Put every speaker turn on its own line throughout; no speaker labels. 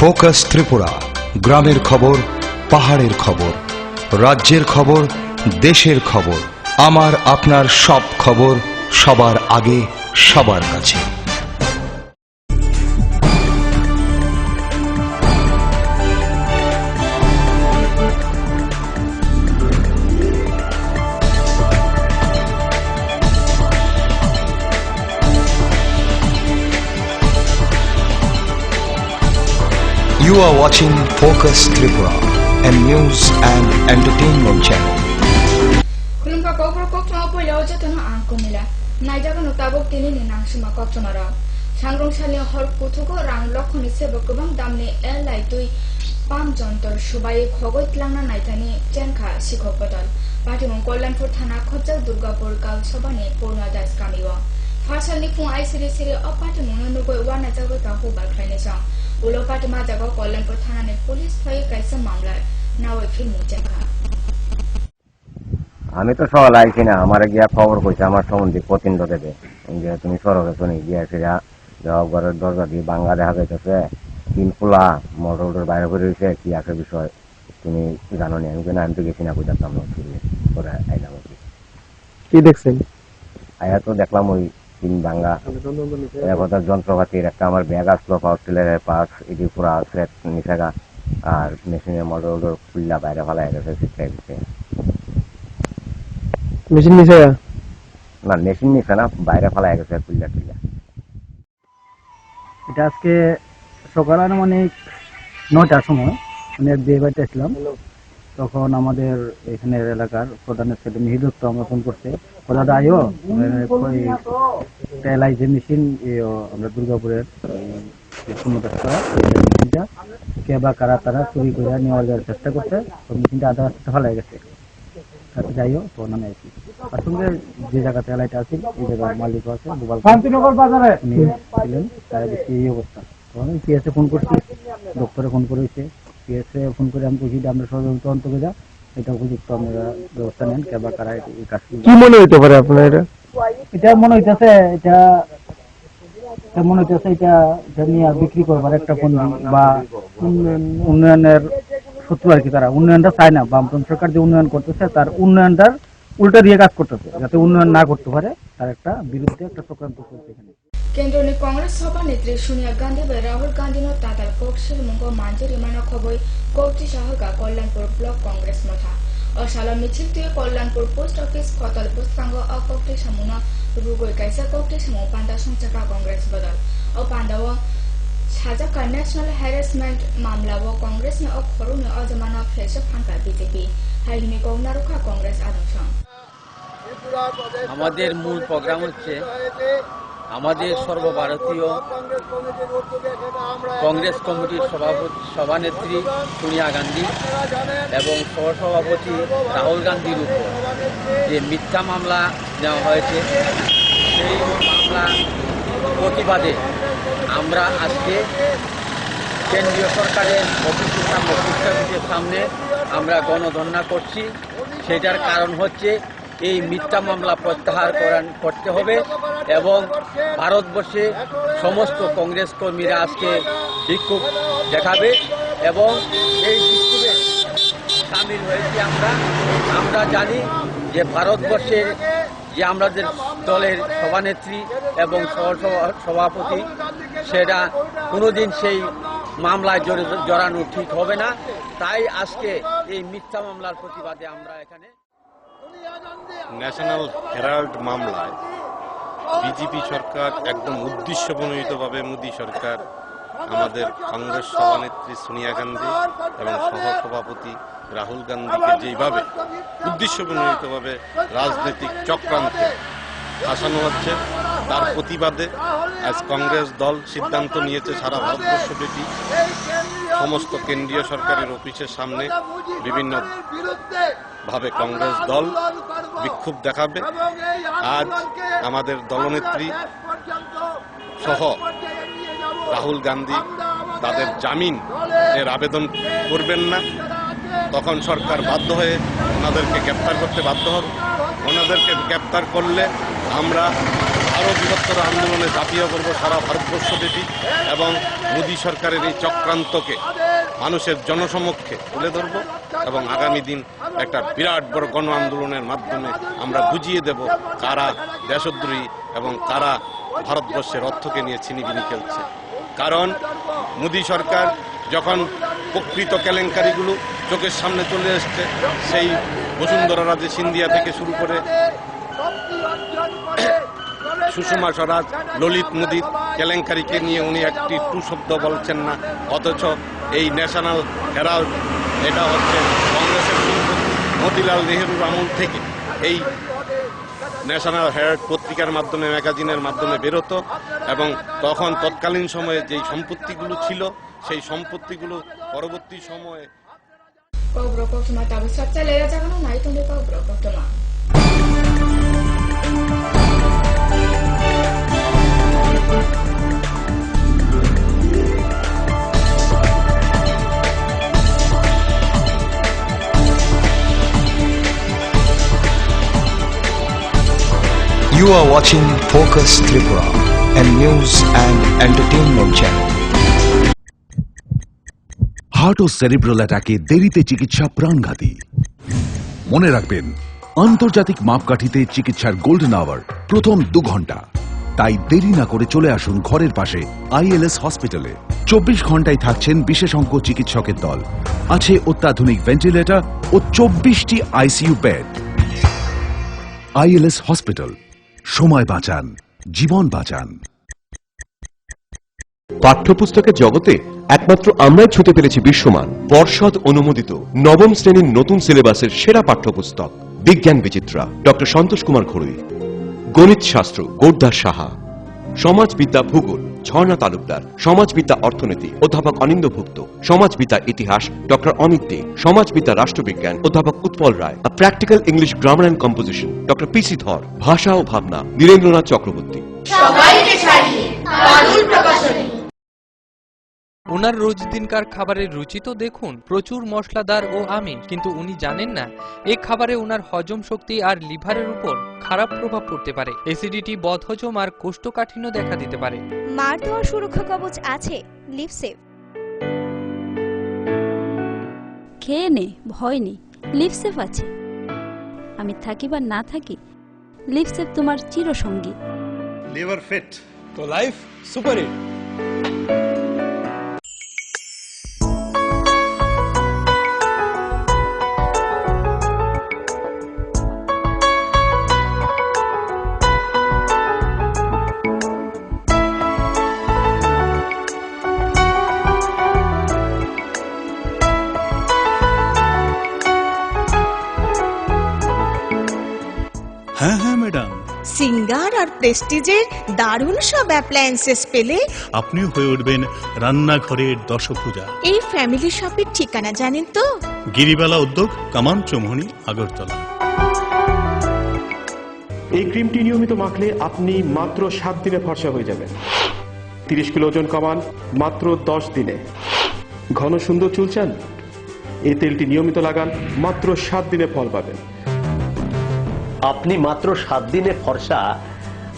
Focus Tripura, গ্রামের খবর, পাহাড়ের খবর, রাজ্যের খবর, দেশের খবর, আমার আপনার সব খবর সবার আগে সবার কাছে। You are watching Focus Tripura, a news and entertainment channel.
Kulumpa kokro kokro po yaw jatano angko nila. Naijaga no tabok tini ni nangsuma kokro nara. Sangrong sali hor kutuko rang lokhoni sebo kubang damne elai tui pam jontor subai khogoi tlangna naitani chenkha sikhok bodol. Pati mong Kollanpur thana khojal Durgapur kal sobane Purna das kamiwa. Farsali pung ai siri siri opati mong nugoi wana jago ta hubal khaine sa. Ulopati ma jago Kollanpur thana ne police phai kaisa mamla nawe film chenkha.
আমি তো সকালে আইছি না, আমার গিয়া খবর কইছে আমার সম্বন্ধে প্রতিন্দ দেবে যে তুমি সড়কে শুনি গিয়া সেটা ঘরের দরজা দিয়ে বাঙ্গা দেখা যাইতেছে, তিন খোলা মোটর বাইরে করে রয়েছে, কি আছে বিষয় তুমি জানো নি? আমি আমি তো গেছি না, বুঝতাম না করে আইলাম আর
কি দেখছেন?
আয়া তো দেখলাম ওই তিন ভাঙ্গা কথা যন্ত্রপাতির একটা আমার ব্যাগ আসলো, পাওয়ার টিলারের পাশ এটি পুরা সেট নিচেগা, আর মেশিনের মোটর খুললা বাইরে ফেলা গেছে শিক্ষায় দিচ্ছে।
মেশিন নিচে
না, মেশিন নিচে না, বাইরে ফেলা গেছে খুললা টুল্লা।
এটা আজকে সকাল আনুমানিক 9টার সময় আমি এক বিয়ে বাড়িতে আসলাম। তখন আমাদের এখানের এলাকার প্রধানের ছেলে মিহির দত্ত আমরা ফোন করছে, দাদা আয়ো এলাই যে মেশিন আমরা দুর্গাপুরের মেশিনটা কে বা কারা তারা চুরি করে নেওয়ার যাওয়ার চেষ্টা করছে, তো মেশিনটা আধা রাস্তাতে ফেলা গেছে। তাতে যাইও তো নামে আছি তার সঙ্গে যে জায়গাতে এলাইটা আছে এই জায়গার মালিক আছে ছিলেন, তারা দেখছি এই অবস্থা। তখন পিএসএ ফোন করছি, ডক্টরে ফোন করেছে, পিএসএ ফোন করে আমি কইছি আমরা সহযোগিতা অন্তকে যা এটা উপযুক্ত আপনারা ব্যবস্থা নেন, কে বা কারা এই কাজ। কি মনে হইতে পারে আপনার? এটা মনে হইতেছে এটা নিয়ে বিক্রি করবার একটা পণ্য বা উন্নয়নের শত্রু আর কি। তারা উন্নয়নটা চায় না, বামপন্থী সরকার যে উন্নয়ন করতেছে তার উন্নয়নটার উল্টা দিয়ে কাজ করতেছে, যাতে উন্নয়ন না করতে পারে তার একটা বিরুদ্ধে একটা চক্রান্ত করছে এখানে।
কেন্দ্রীয় কংগ্রেস সভানেত্রী সোনিয়া গান্ধী বা রাহুল গান্ধী নো তাতার কোকশিল মুঙ্গ মাঞ্জরি মানা খবই কোকটি সাহকা কল্যাণপুর ব্লক কংগ্রেস মথা অশালা মিছিল তুই কল্যাণপুর পোস্ট অফিস কতল পোস্টাঙ্গ অকটি সামুনা রুগই কাইসা কোকটি সামু পান্ডা সংচাকা কংগ্রেস বদল ও পান্ডাও সাজাকা ন্যাশনাল হ্যারাসমেন্ট মামলাও কংগ্রেস নে অখরু নে অজমানা ফ্রেশ ফাঙ্কা বিজেপি হাইনি কংনারুখা কংগ্রেস আদংশ।
আমাদের মূল প্রোগ্রাম হচ্ছে আমাদের সর্বভারতীয় কংগ্রেস কমিটির সভানেত্রী সোনিয়া গান্ধী এবং সহসভাপতি রাহুল গান্ধীর উপর যে মিথ্যা মামলা নেওয়া হয়েছে, সেই মামলা প্রতিবাদে আমরা আজকে কেন্দ্রীয় সরকারের অফিসের সামনে পোস্ট অফিসের সামনে আমরা গণধর্ণা করছি। সেটার কারণ হচ্ছে এই মিথ্যা মামলা প্রত্যাহার করতে হবে এবং ভারতবর্ষে সমস্ত কংগ্রেস কর্মীরা আজকে বিক্ষোভ দেখাবে এবং এই বিক্ষোভে সামিল হয়েছি আমরা জানি যে ভারতবর্ষের যে আমাদের দলের সভানেত্রী এবং সভাপতি সেটা কোনোদিন সেই মামলায় জড়ানো ঠিক হবে না। তাই আজকে এই মিথ্যা মামলার প্রতিবাদে আমরা এখানে
ন্যাশনাল হেরাল্ড মামলায় বিজেপি সরকার একদম উদ্দেশ্যপ্রণোদিতভাবে মোদী সরকার আমাদের কংগ্রেস সভানেত্রী সোনিয়া গান্ধী এবং সহসভাপতি রাহুল গান্ধীকে যেভাবে উদ্দেশ্যপ্রণোদিতভাবে রাজনৈতিক চক্রান্তে ফাঁসানো হচ্ছে, তার প্রতিবাদে আজ কংগ্রেস দল সিদ্ধান্ত নিয়েছে সারা ভারতবর্ষব্যাপী সমস্ত কেন্দ্রীয় সরকারের অফিসের সামনে বিভিন্ন ভাবে কংগ্রেস দল বিক্ষোভ দেখাবে। আজ আমাদের দলনেত্রী সহ রাহুল গান্ধী তাদের জামিন এর আবেদন করবেন না, তখন সরকার বাধ্য হয়ে ওনাদেরকে গ্রেপ্তার করতে বাধ্য হবে। ওনাদেরকে গ্রেপ্তার করলে আমরা আরও বৃহত্তর আন্দোলনে ঝাঁপিয়ে পড়ব সারা ভারতবর্ষব্যাপী এবং মোদী সরকারের এই চক্রান্তকে মানুষের জনসমক্ষে তুলে ধরব এবং আগামী দিন একটা বিরাট বড় গণ আন্দোলনের মাধ্যমে আমরা বুঝিয়ে দেব কারা দেশদ্রোহী এবং কারা ভারতবর্ষের অর্থকে নিয়ে ছিনিবিনি খেলছে। কারণ মোদী সরকার যখন প্রকৃত কেলেঙ্কারিগুলো চোখের সামনে চলে এসছে, সেই বসুন্ধরা রাজে সিন্ধিয়া থেকে শুরু করে সুষমা স্বরাজ, ললিত মোদীর কেলেঙ্কারিকে নিয়ে উনি একটি টু শব্দ বলছেন না, অথচ এই ন্যাশনাল হেরাল্ড এটা হচ্ছে কংগ্রেসের সম্পত্তি। মতিলাল নেহেরুর আমল থেকে এই ন্যাশনাল হেরাল্ড পত্রিকার মাধ্যমে, ম্যাগাজিনের মাধ্যমে বেরোতো এবং তখন তৎকালীন সময়ে যেই সম্পত্তিগুলো ছিল সেই সম্পত্তিগুলো পরবর্তী সময়ে
Kobro Koktoma tabu satsa lera jagano nai tonde Kobro Koktoma.
You are watching Focus Tripura, a news and entertainment channel.
Heart ও সেরিব্রাল অ্যাটাকে দেরিতে চিকিৎসা প্রাণঘাতী। মনে রাখবেন, আন্তর্জাতিক মাপকাঠিতে চিকিৎসার গোল্ডেন আওয়ার প্রথম 2 ঘন্টা। তাই দেরি না করে চলে আসুন ঘরের পাশে ILS হসপিটালে। 24 ঘন্টায় থাকছেন বিশেষজ্ঞ চিকিৎসকের দল, আছে অত্যাধুনিক ভেন্টিলেটর ও 24টি ICU বেড। ILS হসপিটাল, সময় বাঁচান, জীবন বাঁচান।
পাঠ্যপুস্তকের জগতে একমাত্র আমরাই ছুঁতে পেরেছি বিশ্বমান পর্ষদ অনুমোদিত নবম শ্রেণীর নতুন সিলেবাসের সেরা পাঠ্যপুস্তক বিজ্ঞান বিচিত্রা ডক্টর সন্তোষ কুমার ঘড়ুই, গণিত শাস্ত্র গোরদাস সাহা, সমাজবিদ্যা ভূগোল ঝর্ণা তালুকদার, সমাজবিদ্যা অর্থনীতি অধ্যাপক অনিন্দ ভুক্ত, সমাজবিদ্যা ইতিহাস ডক্টর অমিত দে, সমাজবিদ্যা রাষ্ট্রবিজ্ঞান অধ্যাপক Utpal Roy, practical English grammar and composition doctor PC Dhar, ভাষা ও ভাবনা নীরেন্দ্রনাথ চক্রবর্তী।
ওনার রোজ দিনকার খাবারের রুচি তো দেখুন, প্রচুর মশলাদার ও আমিষ, কিন্তু উনি জানেন না এই খাবারে ওনার হজম শক্তি আর লিভারের উপর খারাপ প্রভাব পড়তে পারে। অ্যাসিডিটি, বদহজম আর কোষ্ঠকাঠিন্য দেখা দিতে পারে।
মার দেওয়া সুরক্ষা কবচ আছে লিভসেভ।
খেয়ে নে, ভয় নেই, লিভসেভ আছে। আমি থাকি বা না থাকি, লিভসেভ তোমার চিরসঙ্গী।
লিভার ফিট তো লাইফ সুপার হিট। হ্যাঁ হ্যাঁ ম্যাডাম,
সিঙ্গার আর প্রেস্টিজের দারুণ সব অ্যাপ্লায়েন্সেস পেলে
আপনিও হয়ে উঠবেন রান্নাঘরের দশভুজা।
এই ফ্যামিলি শপের ঠিকানা জানেন তো?
গিরিবালা উদ্যোগ, কামান চৌমুহনী, আগরতলা।
এই ক্রিমটি নিয়মিত মাখলে আপনি মাত্র 7 দিনে ফর্সা হয়ে যাবেন। 30 কিলো ওজন কমান মাত্র 10 দিনে। ঘন সুন্দর চুল চান? এই তেলটি নিয়মিত লাগান, মাত্র 7 দিনে ফল পাবেন।
আপনি মাত্র 7 দিনে ফর্সা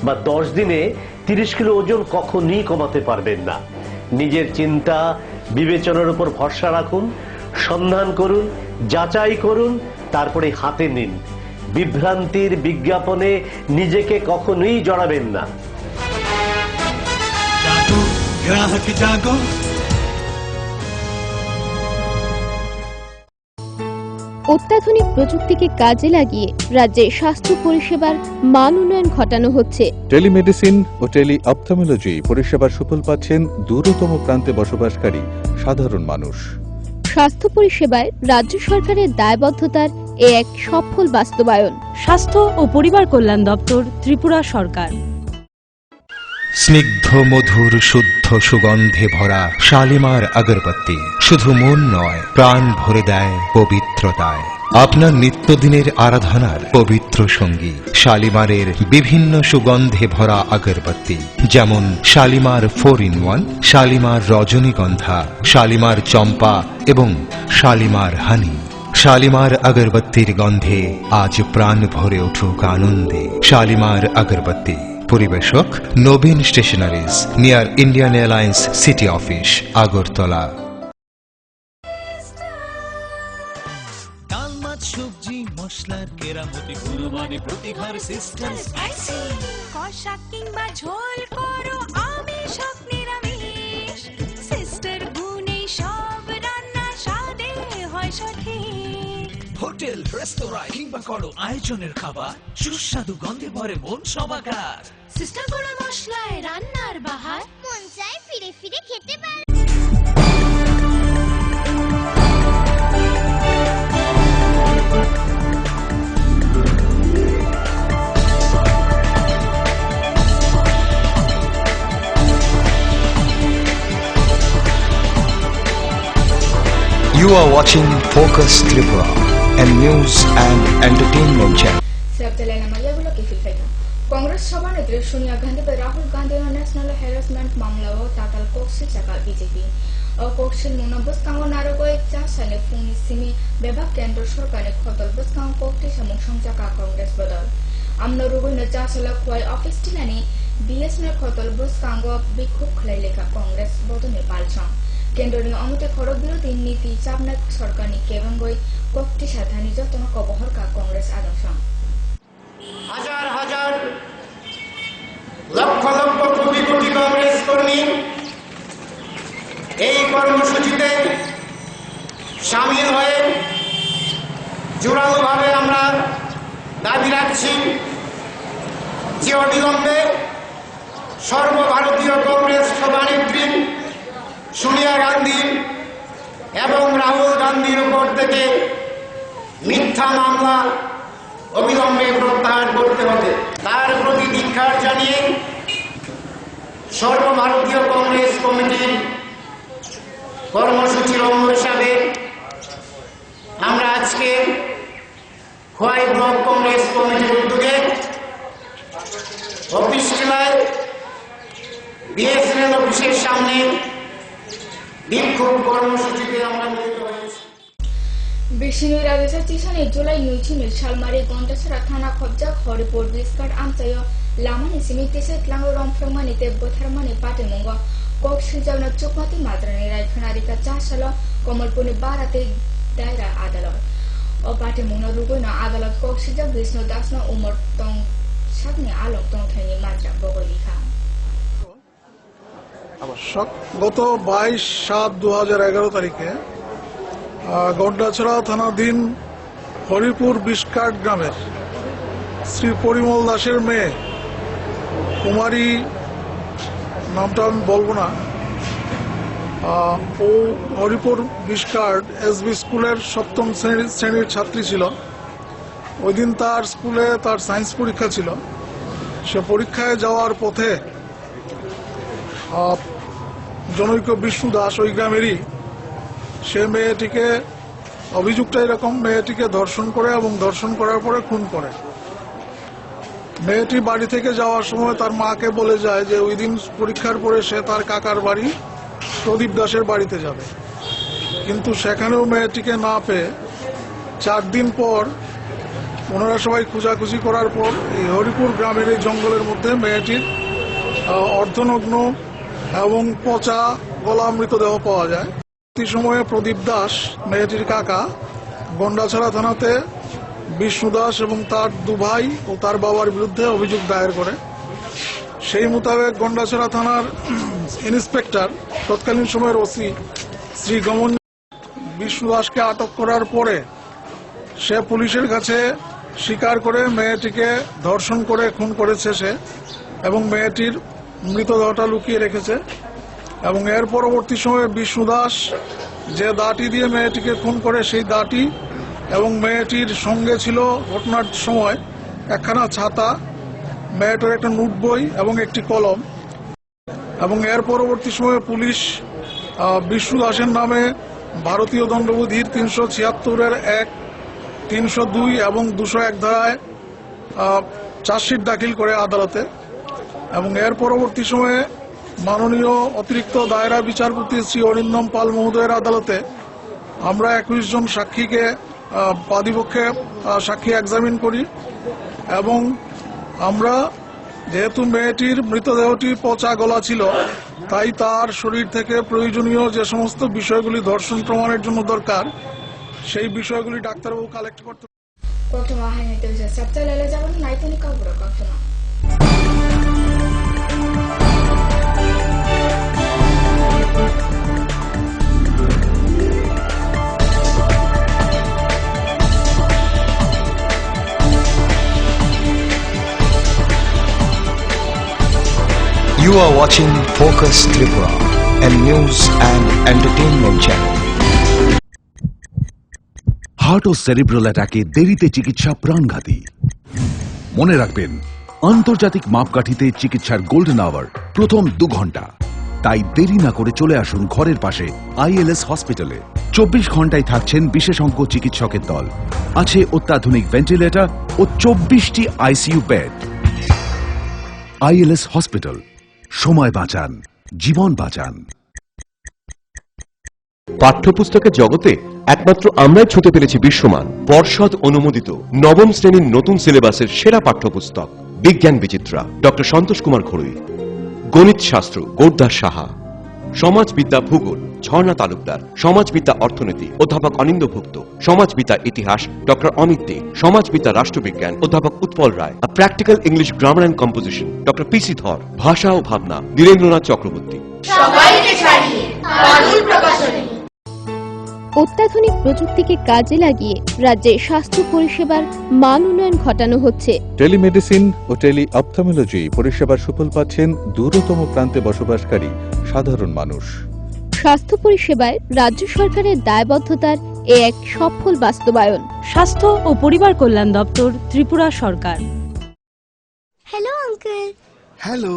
বা 10 দিনে 30 কিলো ওজন কখনই কমাতে পারবেন না। নিজের চিন্তা বিবেচনার উপর ভরসা রাখুন, সন্ধান করুন, যাচাই করুন, তারপরে হাতে নিন। বিভ্রান্তির বিজ্ঞাপনে নিজেকে কখনোই জড়াবেন না।
গ্রাহক জাগো।
অত্যাধুনিক প্রযুক্তিকে কাজে লাগিয়ে রাজ্যে স্বাস্থ্য পরিষেবার মান উন্নয়ন ঘটানো হচ্ছে।
টেলিমেডিসিন ও টেলি অপথলমোলজি পরিষেবার সুফল পাচ্ছেন দূরতম প্রান্তে বসবাসকারী সাধারণ মানুষ।
স্বাস্থ্য পরিষেবায় রাজ্য সরকারের দায়বদ্ধতার এক সফল বাস্তবায়ন।
স্বাস্থ্য ও পরিবার কল্যাণ দপ্তর, ত্রিপুরা সরকার।
স্নিগ্ধ মধুর শুদ্ধ সুগন্ধে ভরা শালিমার আগরবাতি শুধু মন নয়, প্রাণ ভরে দেয় পবিত্রতায়। আপনার নিত্যদিনের আরাধনার পবিত্র সঙ্গী শালিমারের বিভিন্ন সুগন্ধে ভরা আগরবাতি, যেমন শালিমার 4-in-1, শালিমার রজনীগন্ধা, শালিমার চম্পা এবং শালিমার হানি। শালিমার আগরবাতির গন্ধে আজ প্রাণ ভরে উঠুক আনন্দে। শালিমার আগরবাতি পরিবেশক Nabin stationeries, near Indian Airlines city office, Agartala.
সবজি মশলার কেরামতি গুণমানে প্রতিঘার সিস্টেম
স্পাইসি কষা কিংবা ঝোল করো আমিষ হোক নিরামিষ সিস্টার গুণে সব রান্না স্বাদে হয় সঠিক।
হোটেল রেস্তোরাঁ কিংবা করো আয়োজনের খাবার সুস্বাদু গন্ধে ভরে মন সবাকার।
সিস্টার গুঁড়ো মশলায় রান্নার বাহার মন চায় ফিরে ফিরে খেতে পারে।
You are watching Focus Tripura, a news and entertainment channel.
Congress सभानेत्री Sonia Gandhi पर राहुल गांधी नेशनल हेरासमेंट मामला ताताल कोक्सिल चाका बीजेपी और कोक्सिल मुना बसकांगो नारगो चासाले फुंनि सिमी बेबाक केंद्र सरकारनि खतल बसकांग कोक्ति सामुक संजाका कांग्रेस बदल आमनो रुगुइनो चासाला खुवाई ऑफिस टिनानि बीएसएनएल खतल बसकांगो बिक्षोभ खलाइलेखा कांग्रेस बदलनि पालछां केन्द्रनि अमते खरग बिरोधी नीति चापना सरकारनि केबंगoi कोक्ति साधानि जतन कबहरका कांग्रेस आदर्शां
হাজার হাজার লক্ষ লক্ষ কোটি কোটি কংগ্রেস কর্মী এই কর্মসূচিতে সামিল হয়ে জোরালোভাবে আমরা দাবি রাখছি যে অবিলম্বে সর্বভারতীয় কংগ্রেস সভানেত্রী সোনিয়া গান্ধী এবং রাহুল গান্ধীর উপর থেকে মিথ্যা মামলা অবিলম্বে প্রত্যাহার করতে হবে। তার প্রতি ধিক্কার জানিয়ে সর্বভারতীয় কংগ্রেস কমিটির কর্মসূচির অঙ্গ হিসাবে আমরা আজকে খোয়াই ব্লক কংগ্রেস কমিটির উদ্যোগে অফিস জেলায় বিএসএনএল অফিসের সামনে বিক্ষোভ কর্মসূচিতে আমরা মিলিত হয়েছি।
बिसिनि राजेशा चिसानि जुलाई 9 सालमारि गन्टासरा थाना खबजा हरिपुर बिस्काट आमचायो लामानि सिमि तेसे क्लांगो रंफ्रंमानि ते बोथारमानि पाटेमुंग कोक सिजावना चुकमाति मात्रानि रायखनारिका चासालो कमलपुरनि बाराते दायरा आदाলত ओ पाटेमुंगनो रुगुइनो आदाলত कोक सिजाव विष्णु दासनो उमर तं सागनि आलोक तंथाइनि मात्रा बगलिखा
গত 22/7/2011 তারিখে গন্ডাছড়া থানাধীন হরিপুর বিস্কাট গ্রামের শ্রী পরিমল দাসের মেয়ে কুমারী, নামটা আমি বলবো না, ও হরিপুর বিস্কাট এসবি স্কুলের 7ম শ্রেণীর ছাত্রী ছিল। ওই দিন তার স্কুলে তার সায়েন্স পরীক্ষা ছিল। সে পরীক্ষায় যাওয়ার পথে জনৈক বিষ্ণু দাস ওই গ্রামেরই, সে মেয়েটিকে, অভিযোগটা এরকম, মেয়েটিকে ধর্ষণ করে এবং ধর্ষণ করার পরে খুন করে। মেয়েটি বাড়ি থেকে যাওয়ার সময় তার মাকে বলে যায় যে ওই দিন পরীক্ষার পরে সে তার কাকার বাড়ি প্রদীপ দাসের বাড়িতে যাবে, কিন্তু সেখানেও মেয়েটিকে না পেয়ে 4 দিন পর ওনারা সবাই খোঁজাখুঁজি করার পর এই হরিপুর গ্রামের এই জঙ্গলের মধ্যে মেয়েটির অর্ধনগ্ন এবং পচা গলা মৃতদেহ পাওয়া যায়। এই সময়ে প্রদীপ দাস, মেয়েটির কাকা, গন্ডাছড়া থানাতে বিষ্ণু দাস এবং তার 2 ভাই ও তার বাবার বিরুদ্ধে অভিযোগ দায়ের করে। সেই মোতাবেক গন্ডাছড়া থানার ইন্সপেক্টর, তৎকালীন সময়ের ওসি শ্রী গমন, বিষ্ণু দাসকে আটক করার পরে সে পুলিশের কাছে স্বীকার করে মেয়েটিকে ধর্ষণ করে খুন করেছে সে, এবং মেয়েটির মৃতদেহটা লুকিয়ে রেখেছে। এবং এর পরবর্তী সময়ে বিষ্ণু দাস যে দাটি দিয়ে মেয়েটিকে খুন করে সেই দাটি এবং মেয়েটির সঙ্গে ছিল ঘটনার সময় একখানা ছাতা, মেয়েটার একটা নোট বই এবং একটি কলম। এবং এর পরবর্তী সময়ে পুলিশ বিষ্ণু দাসের নামে ভারতীয় দণ্ডবিধির 376-এর 1, 302 এবং 201 ধারায় চার্জশিট দাখিল করে আদালতে। এবং এর পরবর্তী সময়ে মাননীয় অতিরিক্ত দায়রা বিচারপতি শ্রী অরিন্দম পাল মহোদয়ের আদালতে আমরা 21 জন সাক্ষীকে বাদীপক্ষে সাক্ষী এক্সামিন করি এবং আমরা যেহেতু মেয়েটির মৃতদেহটি পচা গলা ছিল, তাই তার শরীর থেকে প্রয়োজনীয় যে সমস্ত বিষয়গুলি ধর্ষণ প্রমাণের জন্য দরকার, সেই বিষয়গুলি ডাক্তারবাবু কালেক্ট করতে।
Koktoma hanya tu je sabta lele jaban naik ni kau berok koktoma.
You are watching Focus Tripura, a news and entertainment channel.
Heart ও সেরিব্রাল অ্যাটাকে দেরিতে চিকিৎসা প্রাণঘাতী। মনে রাখবেন, আন্তর্জাতিক মাপকাঠিতে চিকিৎসার গোল্ডেন আওয়ার প্রথম 2 ঘন্টা। তাই দেরি না করে চলে আসুন ঘরের পাশে ILS হসপিটালে। 24 ঘন্টায় থাকছেন বিশেষজ্ঞ চিকিৎসকের দল। আছে অত্যাধুনিক ভেন্টিলেটর ও 24টি ICU বেড। ILS হসপিটাল, সময় বাঁচান, জীবন বাঁচান।
পাঠ্যপুস্তকের জগতে একমাত্র আমরাই ছুঁতে পেরেছি বিশ্বমান পর্ষদ অনুমোদিত নবম শ্রেণীর নতুন সিলেবাসের সেরা পাঠ্যপুস্তক বিজ্ঞান বিচিত্রা ডক্টর সন্তোষ কুমার ঘড়ুই, গণিত শাস্ত্র গোরদাস সাহা, সমাজবিদ্যা ভূগোল ঝর্ণা তালুকদার, সমাজবিদ্যা অর্থনীতি অধ্যাপক অনিন্দ্যভুক্ত, সমাজবিদ্যা ইতিহাস ডক্টর অমিত দে, সমাজবিদ্যা রাষ্ট্রবিজ্ঞান অধ্যাপক Utpal Roy, practical English grammar and composition doctor PC Dhar, ভাষা ও ভাবনা নীরেন্দ্রনাথ চক্রবর্তী।
সবাইকে ছাড়িয়ে পারুল প্রকাশনী।
অত্যাধুনিক প্রযুক্তিকে কাজে লাগিয়ে রাজ্যে স্বাস্থ্য পরিষেবার মান উন্নয়ন ঘটানো হচ্ছে।
টেলিমেডিসিন ও টেলি অপথ্যালমোলজি পরিষেবার সুফল পাচ্ছেন দূরতম প্রান্তে বসবাসকারী সাধারণ মানুষ।
স্বাস্থ্য পরিষেবায় রাজ্য সরকারের দায়বদ্ধতার এ এক সফল বাস্তবায়ন।
স্বাস্থ্য ও পরিবার কল্যাণ দপ্তর, ত্রিপুরা সরকার।
Hello uncle.
হ্যালো।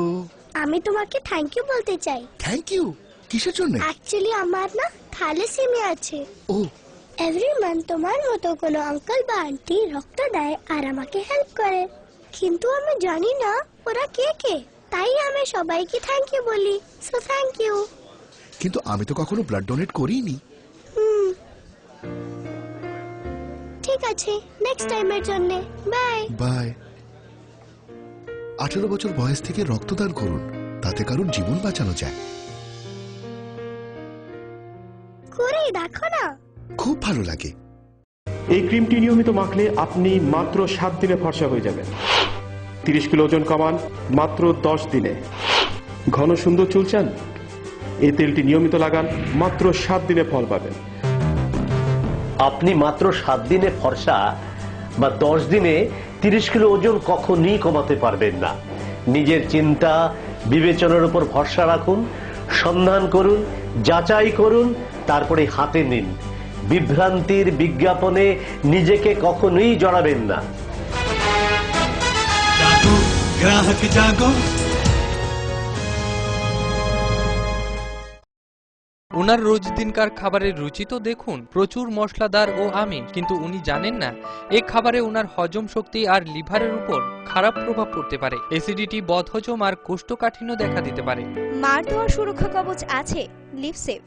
আমি তোমাকে থ্যাংক ইউ বলতে চাই।
থ্যাংক ইউ কিসের জন্য?
অ্যাকচুয়ালি আমার না থ্যালাসেমিয়া আছে।
ও।
এভরি মান্থ তোমার মতো কোনো আঙ্কেল বা আন্টি রক্ত দেয় আর আমাকে হেল্প করে, কিন্তু আমি জানি না ওরা কে কে, তাই আমি সবাইকে থ্যাংক ইউ বলি। So thank you.
কিন্তু আমি তো কখনো ব্লাড ডোনেট করিনি।
ঠিক আছে, নেক্সট টাইমের জন্য বাই
বাই। 18 বছর বয়স থেকে রক্তদান করুন, তাতে কারোর জীবন বাঁচানো যায়।
করে দেখো না,
খুব ভালো লাগে।
এই ক্রিমটি নিয়মিত মাখলে আপনি মাত্র 7 দিনে ফর্সা হয়ে যাবেন। 30 কিলো ওজন কমান মাত্র 10 দিনে। ঘন সুন্দর চুল চান? এই তেলটি নিয়মিত লাগান, মাত্র 7 দিনে ফল পাবেন।
আপনি মাত্র 7 দিনে ফর্সা বা 10 দিনে 30 কিলো ওজন কখনই কমাতে পারবেন না। নিজের চিন্তা বিবেচনার উপর ভরসা রাখুন, সন্ধান করুন, যাচাই করুন, তারপরে হাতে নিন। বিভ্রান্তির বিজ্ঞাপনে নিজেকে কখনোই জড়াবেন না।
গ্রাহক জাগো।
ওনার রোজ দিনকার খাবারের রুচি তো দেখুন, প্রচুর মশলাদার ও আমিষ, কিন্তু উনি জানেন না এই খাবারে ওনার হজম শক্তি আর লিভারের উপর খারাপ প্রভাব পড়তে পারে। অ্যাসিডিটি, বদহজম আর কোষ্ঠকাঠিন্য দেখা দিতে পারে।
মার দেওয়া সুরক্ষা কবচ আছে লিভসেভ।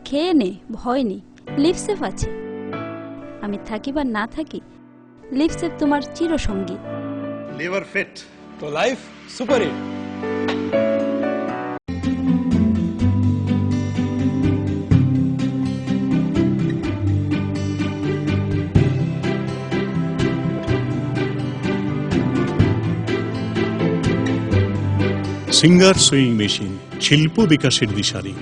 খেয়ে নে, ভয় নেই, লিভসেভ আছে। আমি থাকি বা না থাকি, লিভসেভ তোমার চিরসঙ্গী।
লিভার ফিট তো life super hit. Singer sewing machine, শিল্প বিকাশের দিশারি।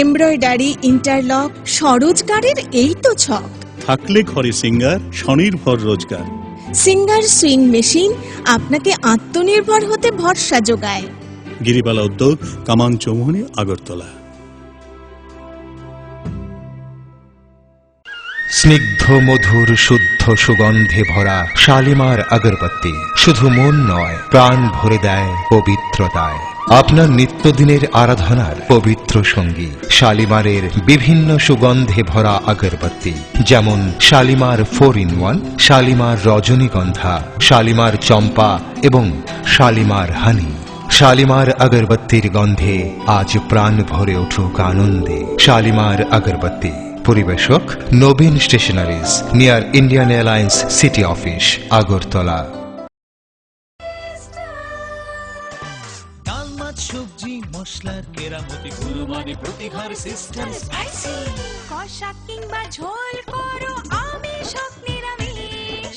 এমব্রয়ডারি, ইন্টারলক, স্বরোজগারের এই তো ছক।
থাকলে ঘরে সিঙ্গার, স্বনির্ভর রোজগার।
সিঙ্গার সুইং মেশিন আপনাকে আত্মনির্ভর হতে ভরসা যোগায়।
গিরিবালা উদ্যোগ, কামান চৌমুহনী, আগরতলা।
স্নিগ্ধ মধুর শুদ্ধ সুগন্ধে ভরা শালিমার আগরবাতি শুধু মন নয়, প্রাণ ভরে দেয় পবিত্রতায়। আপনার নিত্যদিনের আরাধনার পবিত্র সঙ্গী শালিমারের বিভিন্ন সুগন্ধে ভরা আগরবাতি, যেমন শালিমার 4-in-1, শালিমার রজনীগন্ধা, শালিমার চম্পা এবং শালিমার হানি। শালিমার আগরবাতির গন্ধে আজ প্রাণ ভরে উঠুক আনন্দে। শালিমার আগরবাতি। পরিবেশক Nabin stationeries, near Indian Airlines city office, Agartala.
মতিগুলো মানে প্রতিঘার সিস্টেম স্পাইসি
কষা কিংবা ঝোল করো আমি সব নিরামিষ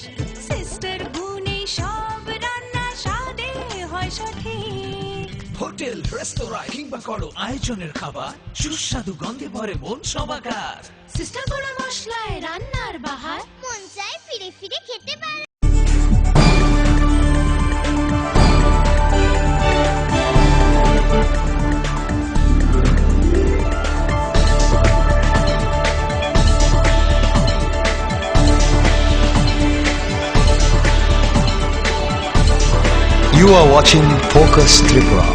সিস্টার গুনে সব রান্না স্বাদে হয় সঠিক
হোটেল রেস্তোরাঁ কিংবা করো আয়োজনের খাবার সুস্বাদু গন্ধে ভরে মন সবাকার
সিস্টার গুঁড়ো মশলায় রান্নার বাহার মন চায় ফিরে ফিরে খেতে পারে।
You are watching Focus Tripura.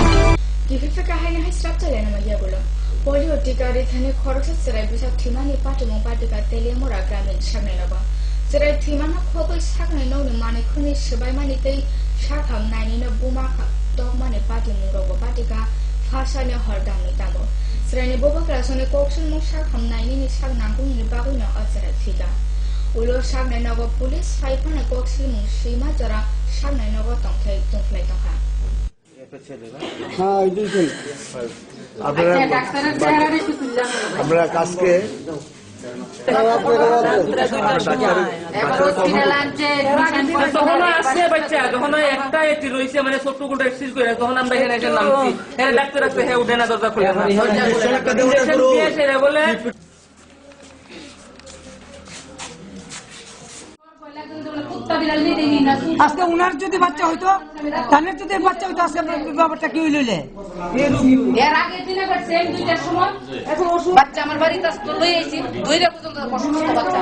Gifika kahani hai structure lena magia gulo. Polio tika rithane khoroksa serai bisa thimani patumo patika telemora gramin shagne laba. Serai thimana khokoi shagne no ni mane khuni sebai mani tei shakham nani na buma kha dog mane pati murogo patika fasha ne hordam ni tabo. Serai ne boba krasone koksun mo shakham nani ni shak nanggung ni bagu na atsara thika. Ulo shagne nago police faipana koksil mo shima jara shagne nago tongthai tongflai tongha.
হ্যাঁ দেখুন আপনারা কাজকে
তখন আসছে বাচ্চা যখন একটা এটি রয়েছে মানে ছোট্ট করে এক্সিস করে তখন আমরা এখানে এসে নামছি এখানে ডাক্তার রাখতে হ্যাঁ উঠে না দরজা খুলে বলে
আজকে উনার যদি বাচ্চা হইতো ধানের যদি বাচ্চা হইতো আজকে ব্যাপারটা কি হইলে
এর আগে দিনে সেম 2টার সময় বাচ্চা আমার বাড়িতে লই আইছি 2টা পর্যন্ত অসুস্থ বাচ্চা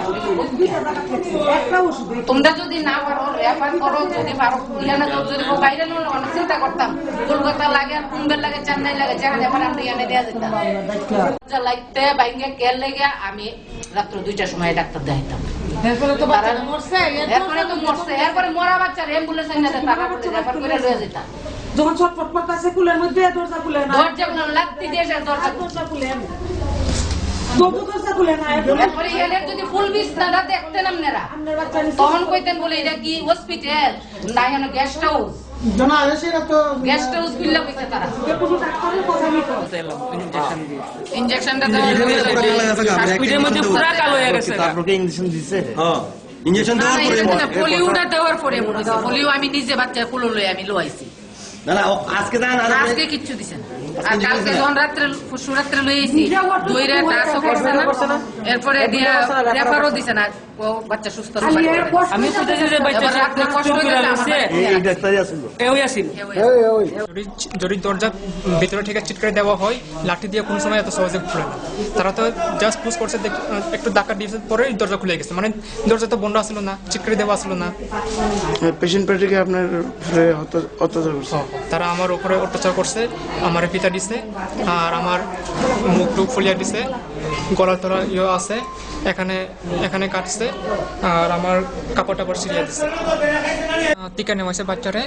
তোমরা যদি না পারো রেফার করো যদি পারো ইলানা যদি বাইরে না অনেক চিন্তা করতাম কলকাতা লাগে আর কুম্বের লাগে চেন্নাই লাগে যেখানে এবার আমরা এনে দেয়া যেতাম যা লাইতে বাইঙ্গে কেয়ার লেগে আমি রাত্র 2টার সময় ডাক্তার দেখাইতাম এরপরে তো বাচ্চা মরছে এরপরে মরা বাচ্চার অ্যাম্বুলেন্স এনে দেয় তারা রেফার করে লয়ে যেতাম
যখন ছটফট করতেছে কুলের মধ্যে দরজা খুলে না
দরজা খুলে লাগতে দিয়ে দরজা খুলে এরপরে এনের যদি ফুল বিছনাটা দেখতেন আপনারা তখন কইতেন বলে এটা কি হসপিটাল না এখানে গেস্ট হাউস গেস্ট হাউস খুললে কইছে তারা ইনজেকশনটা
স্পিডের মধ্যে পুরা কালো হয়ে গেছে
আপনাকে ইনজেকশন দিছে
ইনজেকশন
পোলিওটা দেওয়ার পরে মনে হচ্ছে পোলিও আমি নিজে বাচ্চা কুলো লই আমি লোয়াইছি
না না আজকে দেন
আজকে কিচ্ছু দিছেন আর কালকে যখন রাত্রে রাত্রে লই আইছি দইরা টাচও করছে না এরপরে দিয়া রেফারও দিছে না বাচ্চা সুস্থ
আমি খুঁজে যে বাচ্চা
রাত্রে কষ্ট হইছে
এই ডাক্তারই আছিল
এই আসিল
যদি দরজা ভিতরে থেকে চিটকে দেওয়া হয় লাঠি দিয়ে কোন সময় এত সহজে খুলে না তারা তো জাস্ট পুশ করছে একটু ধাক্কা দিয়েছে পরে দরজা খুলে গেছে মানে দরজা তো বন্ধ আসলো না চিটকে দেওয়া আসলো না
পেশেন্ট পেটিকে আপনার অত্যাচার করছে
তারা আমার উপরে অত্যাচার করছে আমার পিতা দিছে আর আমার মুখ টুক ফুলিয়ে দিছে গলা তোরা ইয়ে আছে এখানে এখানে কাটছে আর আমার কাপড় টাপড় ছিঁড়িয়ে দিছে টিকা নেওয়াছে বাচ্চারে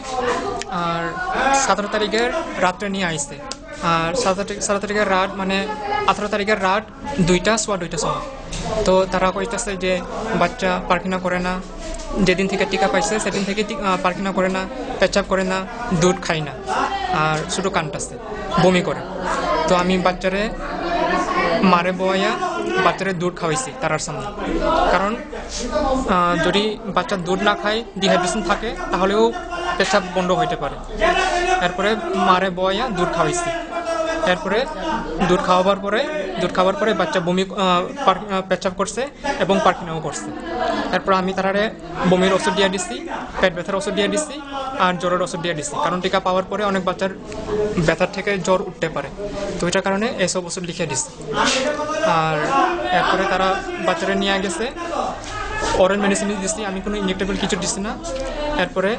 আর 17 তারিখের রাত্রে নিয়ে আইছে আর 17 তারিখের রাত মানে 18 তারিখের রাত 2টার সময় তো তারা কইতেছে যে বাচ্চা পায়খানা করে না যেদিন থেকে টিকা পাইছে সেদিন থেকে পায়খানা করে না পেচাব করে না দুধ খায় না আর শুধু কানটাছে বমি করে তো আমি বাচ্চারে মারে বয়া বাচ্চারে দুধ খাওয়াইছি তারার সামনে কারণ যদি বাচ্চা দুধ না খায় ডিহাইড্রেশন থাকে তাহলেও পেশাব বন্ধ হইতে পারে এরপরে মারে বয়া দুধ খাওয়াইছি এরপরে দুধ খাওয়াবার পরে বাচ্চা বমি পেচাব করছে এবং পায়খানাও করছে এরপর আমি তারারে বমির ওষুধ দিয়ে দিচ্ছি পেট ব্যথার ওষুধ দিয়ে দিচ্ছি আর জ্বরের ওষুধ দিয়ে দিচ্ছি কারণ টিকা পাওয়ার পরে অনেক বাচ্চার ব্যথার থেকে জ্বর উঠতে পারে তো এটার কারণে এসব ওষুধ লিখে দিচ্ছি আর এরপরে তারা বাচ্চারা নিয়ে গেছে অরেল মেডিসিন দিচ্ছি আমি কোনো ইনজেক্টেবল কিছু দিচ্ছি না এরপরে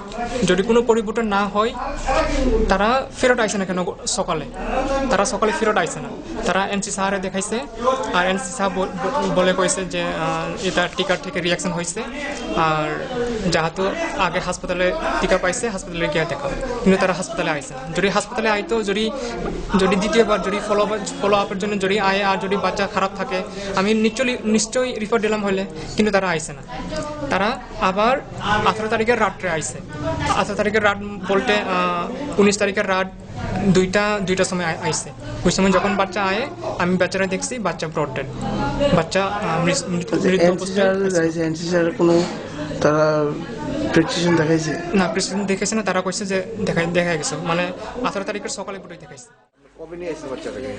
যদি কোনো পরিবর্তন না হয় তারা ফেরত আইসে না কেন তারা সকালে ফেরত আইসে না তারা এনসি সাহারে দেখাইছে আর এনসি সাহা বলে কইছে যে এটা টিকার থেকে রিয়াকশন হয়েছে আর যেহেতু আগে হাসপাতালে টিকা পাইছে হাসপাতালে গিয়ে দেখাও কিন্তু তারা হাসপাতালে আইসে না যদি হাসপাতালে আইতো যদি দ্বিতীয়বার যদি ফলো আপের জন্য যদি আয় আর যদি বাচ্চা খারাপ থাকে আমি নিশ্চয়ই রিফার দিলাম হলে কিন্তু তারা আইসে না তারা আবার 18 তারিখের রাত্রে আইসে 18 তারিখের রাত বলতে 19 তারিখের রাত 2টার সময় আইসে ওই সময় যখন বাচ্চা আয়ে আমি বাচ্চারা দেখছি বাচ্চা ব্রড ডেড, বাচ্চা মৃত্যু
এনসিসিআর কোনো তারা প্রেসক্রিপশন দেখাইছে
না, প্রেসক্রিপশন দেখেছে না, তারা কইছে যে দেখা গেছে, মানে 18 তারিখের সকালে পুরোই দেখাইছে।
কবে নিয়ে আসছে বাচ্চাটাকে?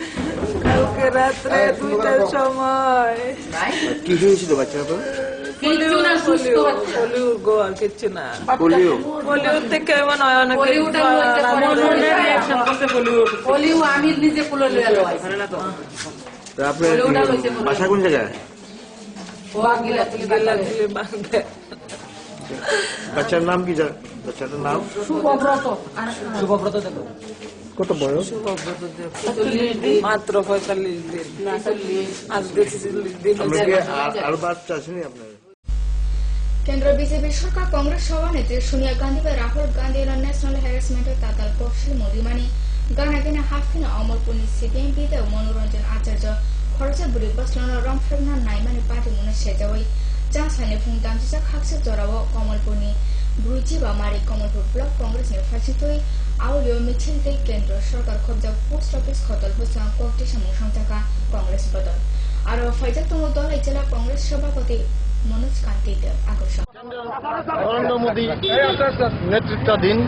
কালকে রাত্রে 2টার সময়।
কি হয়েছিল বাচ্চাটা?
পোলিও গো, আর কিচ্ছু না। পোলিও থেকে মনে হয় অনেক
পোলিও আমি নিজে পুলো লইয়া লই।
আপনার বাসা কোন জায়গায়? বাচ্চার নাম কি? বাচ্চাটার নাম
শুভব্রত।
শুভব্রত দেখো
কত বয়স?
মাত্র 45 দিন। আজকে 40 দিন।
আর বাচ্চা আসেনি আপনার?
কেন্দ্র বিজেপি সরকার কংগ্রেস সভানেত্রী সোনিয়া গান্ধী বা রাহুল গান্ধীর ন্যাশনাল হ্যারাসমেন্টের তাতাল কৌশল মোদিমানি গানাগিনা হাফিনা অমরপুরনি সিপিএম বিদে মনোরঞ্জন আচার্য খরচা বুড়ি বসলানো রংফেরনা নাইমানি পার্টি মনে সেজাওই জাসানি ফুং দামচিজা খাকসে জরাও কমলপুরনি ব্রুজি বা মারি কমলপুর ব্লক কংগ্রেসনি ফাঁসিতই আউলিও মিছিলতে কেন্দ্র সরকার খবজা পোস্ট অফিস খতল হোসা কোটি সামু সংথাকা কংগ্রেস বদল আর ফাইজাতম দল জেলা কংগ্রেস সভাপতি মনোজ কান্তি দেব আকর্ষণ।
নরেন্দ্র মোদী নেতৃত্বাধীন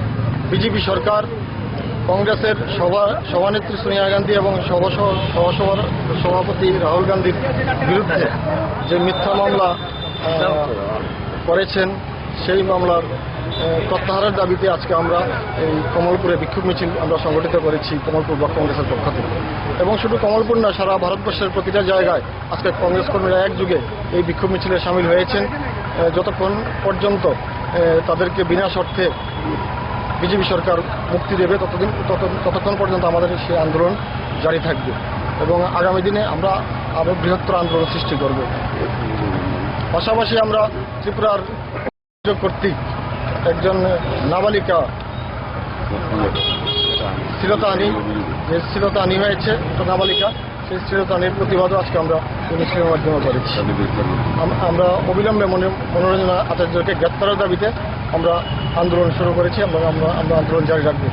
বিজেপি সরকার কংগ্রেসের সভানেত্রী সোনিয়া গান্ধী এবং সভাপতি রাহুল গান্ধীর বিরুদ্ধে যে মিথ্যা মামলা করেছেন, সেই মামলার প্রত্যাহারের দাবিতে আজকে আমরা এই কমলপুরে বিক্ষোভ মিছিল আমরা সংগঠিত করেছি কমলপুর ব্লক কংগ্রেসের পক্ষ থেকে। এবং শুধু কমলপুর না, সারা ভারতবর্ষের প্রতিটা জায়গায় আজকে কংগ্রেস কর্মীরা একযুগে এই বিক্ষোভ মিছিলে সামিল হয়েছেন। যতক্ষণ পর্যন্ত তাদেরকে বিনা শর্তে বিজেপি সরকার মুক্তি দেবে ততক্ষণ পর্যন্ত আমাদের সেই আন্দোলন জারি থাকবে এবং আগামী দিনে আমরা আরও বৃহত্তর আন্দোলন সৃষ্টি করব। পাশাপাশি আমরা ত্রিপুরার কর্তৃক একজন নাবালিকা শ্লীলতাহানি হয়েছে, নাবালিকা, সেই শ্লীলতাহানির প্রতিবাদও আজকে আমরা মিছিলের মাধ্যমে করেছি। আমরা অবিলম্বে মনোরঞ্জন আচার্যকে গ্রেপ্তারের দাবিতে আমরা আন্দোলন শুরু করেছি। আমরা আন্দোলন জারি রাখবো,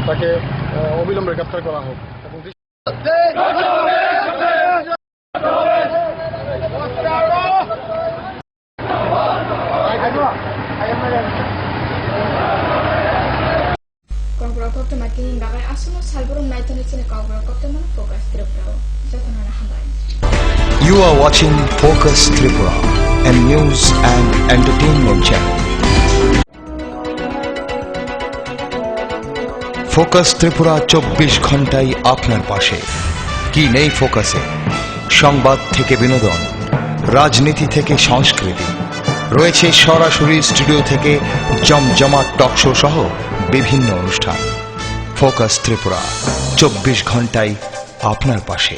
তাকে অবিলম্বে গ্রেপ্তার করা হোক।
You are watching Focus Tripura, a news and entertainment channel. Focus Tripura 24 ঘন্টাই আপনার পাশে। কি নেই ফোকাসে? সংবাদ থেকে বিনোদন, রাজনীতি থেকে সংস্কৃতি, রয়েছে সরাসরি স্টুডিও থেকে জমজমাট টক শো সহ বিভিন্ন অনুষ্ঠান। ফোকাস ত্রিপুরা 24 ঘন্টাই আপনার পাশে।